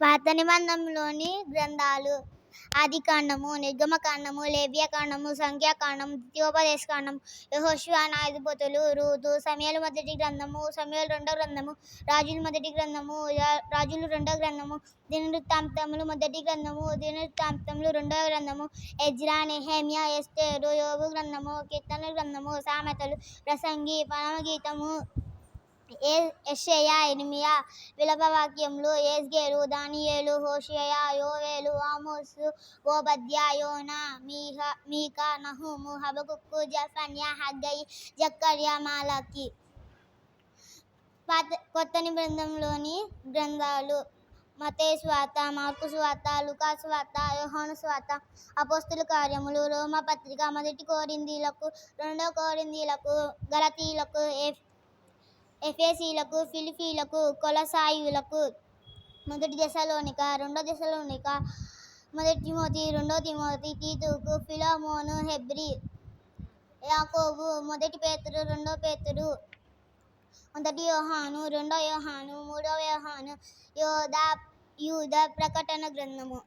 పాత నిబంధనలోని గ్రంథాలు ఆదికాండము, నిర్గమకాండము, లేవ్యకాండము, సంఖ్యాకాండము, ద్వితీయోపదేశకాండము, యెహోషువ, న్యాయాధిపతులు, రూతు, సమూయేలు మొదటి గ్రంథము, సమూయేలు రెండో గ్రంథము, రాజులు మొదటి గ్రంథము, రాజులు రెండో గ్రంథము, దినవృత్తాంతములు మొదటి గ్రంథము, దినవృత్తాంతములు రెండో గ్రంథము, ఎజ్రా, నెహెమ్యా, ఎస్తేరు, యోబు గ్రంథము, కీర్తనల గ్రంథము, సామెతలు, ప్రసంగి, పరమగీతము, యెషయా, ఇర్మీయా, విలాపవాక్యములు, యెజ్కేలు, దానియేలు, హోషేయ, యోవేలు, ఆమోసు, ఓబద్యా, యోనా, మీకా, నహూము, హబకుక్కు, జెఫన్యా, హగ్గయి, జకర్యా, మలాకి. కొత్త నిబంధనలోని గ్రంథాలు మత్తయి సువార్త, మార్కు సువార్త, లూకా సువార్త, యోహాను సువార్త, అపోస్తలుల కార్యములు, రోమాపత్రిక, మొదటి కొరింథీయులకు, రెండో కొరింథీయులకు, గలతీయులకు, ఎఫెసీయులకు, ఫిలిప్పీయులకు, కొలసాయులకు, మొదటి దెస్సలోనిక, రెండో దెస్సలోనిక, మొదటి తిమోతి, రెండో తిమోతి, తీతుకు, ఫిలెమోను, హెబ్రీ, యాకోబు, మొదటి పేతురు, రెండో పేతురు, మొదటి యోహాను, రెండో యోహాను, మూడవ యోహాను, యూదా, ప్రకటన గ్రంథము.